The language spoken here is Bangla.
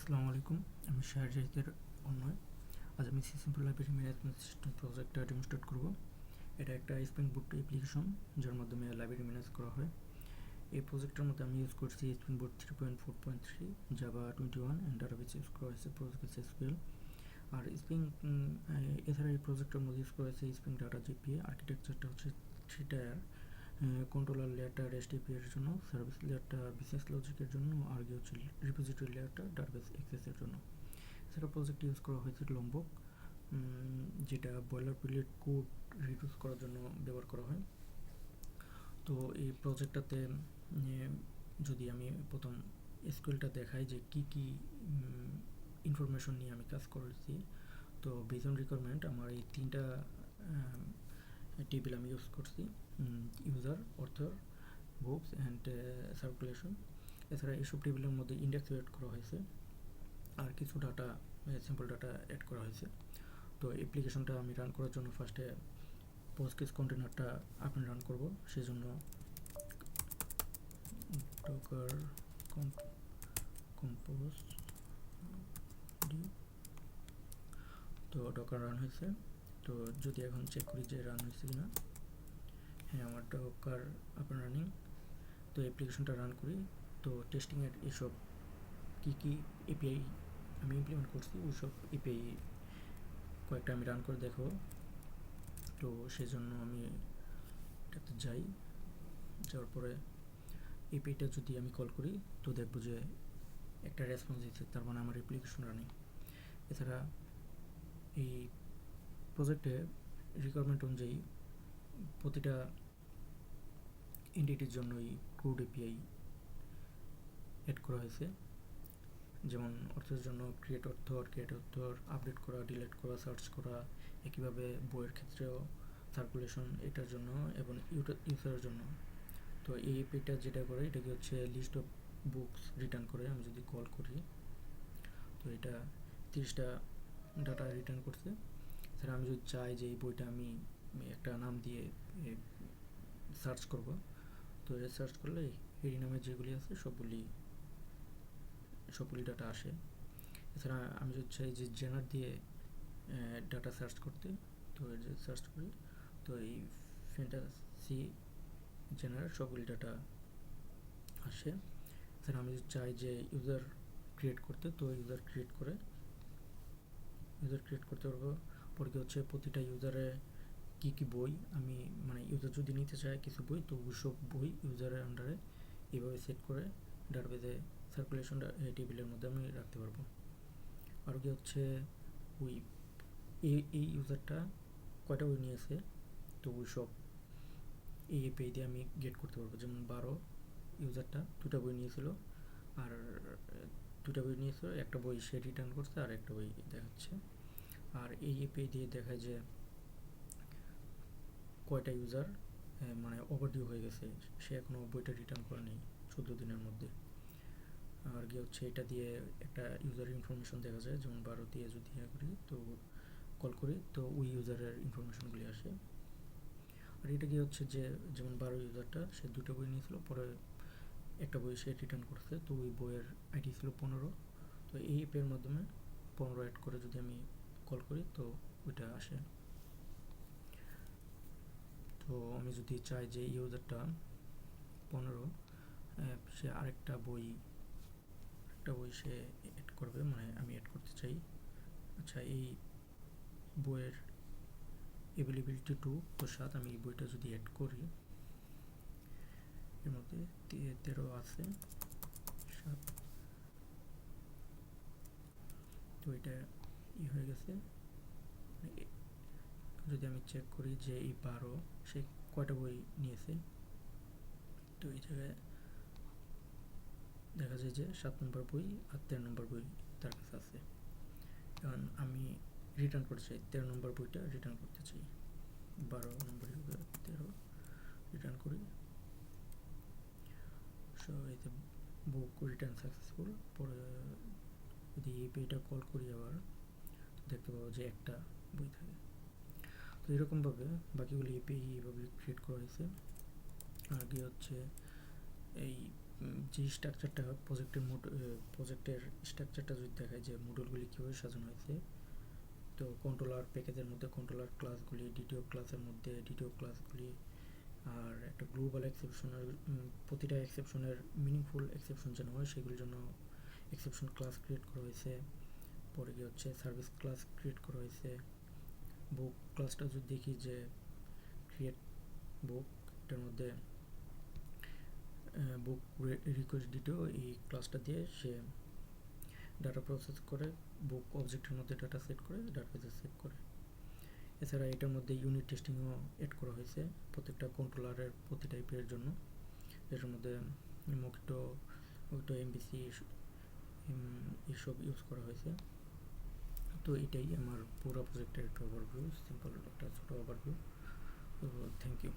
আসসালামু আলাইকুম, আমি শাহের জাহিদের অন্যয়। আজ আমি সি সিম্পল লাইব্রেরি ম্যানেজমেন্ট সিস্টেম প্রজেক্টটা ডেমনস্ট্রেট করব। এটা একটা স্প্রিং বুট অ্যাপ্লিকেশন যার মাধ্যমে লাইব্রেরি ম্যানেজ করা হয়। এই প্রজেক্টের মধ্যে আমি ইউজ করছি spring boot 3.4.3, Java 21 and database use করা হয়েছে প্রজেক্ট এসকিউএল। আর স্প্রিং এছাড়া এই প্রজেক্টের মধ্যে ইউজ করা হয়েছে স্প্রিং ডাটা জিপিএ। আর্কিটেকচারটা হচ্ছে 3 টায়ার, কন্ট্রোলার লেয়ারটা রেস্ট এপিআই এর জন্য, সার্ভিস লেয়ারটা বিজনেস লজিকের জন্য, আর কি হচ্ছে রিপোজিটরি লেয়ারটা ডাটাবেস অ্যাক্সেসের জন্য। এছাড়া প্রজেক্ট ইউজ করা হয়েছে লম্বক, যেটা বয়লার প্লেট কোড রিডিউস করার জন্য ব্যবহার করা হয়। তো এই প্রজেক্টটাতে যদি আমি প্রথম এসকিউএলটা দেখাই যে কি কি ইনফরমেশন নিয়ে আমি কাজ করেছি, তো বেজ অন রিকোয়ারমেন্ট আমার এই 3টা টেবিল আমি ইউজ করছি: user, author, books and circulation. এছাড়া এইসব টেবিলের মধ্যে ইন্ডেক্স অ্যাড করা হয়েছে আর কিছু ডাটা, সিম্পল ডাটা অ্যাড করা হয়েছে। তো অ্যাপ্লিকেশনটা আমি রান করার জন্য ফার্স্টে পোস্টগ্রেস কন্টেনারটা আপনি রান করব, সেজন্য ডকার কম্পোজ ডি। তো ডকার রান হয়েছে। তো যদি এখন চেক করি যে রান হয়েছে কিনা, হ্যাঁ আমার ডকার আপনার রানিং। তো অ্যাপ্লিকেশনটা রান করি। তো টেস্টিংয়ের এসব কী কী এপিআই আমি ইমপ্লিমেন্ট করছি ওই সব এপিআই কয়েকটা আমি রান করে দেখো। তো সেজন্য আমি এটাতে যাই, যাওয়ার পরে এপিআইটা যদি আমি কল করি তো দেখবো যে একটা রেসপন্স দিচ্ছে, তার মানে আমার অ্যাপ্লিকেশন রানিং। এছাড়া এই প্রজেক্টে রিকোয়ারমেন্ট অনুযায়ী প্রতিটা এন্টিটির জন্যই ক্রুড এপিআই অ্যাড করা হয়েছে। যেমন অর্থের জন্য ক্রিয়েট অর্থর, আপডেট করা, ডিলিট করা, সার্চ করা। একইভাবে বইয়ের ক্ষেত্রেও সার্কুলেশন এটার জন্য এবং ইউজারের জন্য। তো এই এপিআইটা যেটা করে এটাকে হচ্ছে লিস্ট অফ বুকস রিটার্ন করে। আমি যদি কল করি তো এটা 30টা ডাটা রিটার্ন করছে। এছাড়া আমি যদি চাই যে এই বইটা আমি একটা নাম দিয়ে সার্চ করব, তো সার্চ করলে এই নামে যেগুলি আছে সবগুলি ডাটা আসে। এছাড়া আমি যদি চাই যে জেনার দিয়ে ডাটা সার্চ করতে, তো যে সার্চ করি তো এই ফ্যান্টাসি জেনার সবগুলি ডাটা আসে। এছাড়া আমি যদি চাই যে ইউজার ক্রিয়েট করতে, তো ইউজার ক্রিয়েট করতে পারবো। পরে কি হচ্ছে প্রতিটা ইউজারে কী কী বই আমি, মানে ইউজার যদি নিতে চায় কিছু বই, তো ওই সব বই ইউজারের আন্ডারে এইভাবে সেট করে ডাটাবেজে সার্কুলেশন টেবিলের মধ্যে আমি রাখতে পারবো। আর কি হচ্ছে ওই এই ইউজারটা কয়টা বই নিয়েছে, তো ওই সব এই এপিআই দিয়ে আমি গেট করতে পারবো। যেমন 12 ইউজারটা 2টা বই নিয়েছিল, আর 2টা বই নিয়েছিল, একটা বই সে রিটার্ন করছে আর একটা বই দেখাচ্ছে। আর এই এপিআই দিয়ে দেখায় যে কয়টা ইউজার মানে ওভারডিউ হয়ে গেছে, সে এখনও বইটা রিটার্ন করে নেই 14 দিনের মধ্যে। আর কি হচ্ছে এটা দিয়ে একটা ইউজার ইনফরমেশন দেখা যায়। যেমন 12 দিয়ে যদি করি তো কল করি তো ওই ইউজারের ইনফরমেশনগুলি আসে। আর এটা কি হচ্ছে যে যেমন 12 ইউজারটা সে 2টা বই নিয়েছিল, পরে একটা বই সে রিটার্ন করছে, তো ওই বইয়ের আইডি ছিল 15। তো এই অ্যাপের মাধ্যমে 15 অ্যাড করে যদি আমি কল করি তো ওইটা আসে। তো আমি যদি চাই যে ইউজারটা 15 সে আরেকটা বই সে অ্যাড করবে, মানে আমি অ্যাড করতে চাই। আচ্ছা, এই বইয়ের অ্যাভেলেবিলিটি 2, তো 7, আমি এই বইটা যদি অ্যাড করি, এর মধ্যে 13 আছে, 7, তো এটা হয়ে গেছে। যদি আমি চেক করি যে এই 12 সে কয়টা বই নিয়েছে, তো এই জায়গায় দেখা যায় যে 7 নম্বর বই আর 13 নম্বর বই তার কাছে আছে। কারণ আমি রিটার্ন করতে চাই 13 নম্বর বইটা রিটার্ন করতে চাই। 12 নম্বর 13 রিটার্ন করি। সো এতে বুক রিটার্ন সাকসেসফুল। পরে যদি এই বইটা কল করি আবার দেখতে পাবো যে একটা বই থাকে। তো এরকমভাবে বাকিগুলি এপিআই এইভাবে ক্রিয়েট করা হয়েছে। আর কি হচ্ছে এই যে স্ট্রাকচারটা প্রজেক্টের স্ট্রাকচারটা যদি দেখায় যে মডিউলগুলি কীভাবে সাজানো হয়েছে, তো কন্ট্রোলার প্যাকেজের মধ্যে কন্ট্রোলার ক্লাসগুলি, ডিটিও ক্লাসের মধ্যে ডিটিও ক্লাসগুলি, আর একটা গ্লোবাল এক্সেপশনের প্রতিটা এক্সেপশনের মিনিংফুল এক্সেপশন যেন হয় সেগুলির জন্য এক্সেপশন ক্লাস ক্রিয়েট করা হয়েছে। পরে গিয়ে হচ্ছে সার্ভিস ক্লাস ক্রিয়েট করা হয়েছে। বুক ক্লাসটা যদি দেখি যে ক্রিয়েট বুক, এটার মধ্যে বুক রিকোয়েস্ট ডিটিও এই ক্লাসটা দিয়ে সে ডাটা প্রসেস করে বুক অবজেক্টের মধ্যে ডাটা সেট করে ডাটাবেসে সেভ করে। এছাড়া এটার মধ্যে ইউনিট টেস্টিংও এড করা হয়েছে প্রত্যেকটা কন্ট্রোলারের প্রতি টাইপের জন্য। এটার মধ্যে মোকিটো এমবিসি এসব ইউজ করা হয়েছে। তো এটাই আমার পুরো প্রজেক্টের একটা ওভারভিউ, সিম্পল একটা ছোটো ওভারভিউ। তো থ্যাংক ইউ।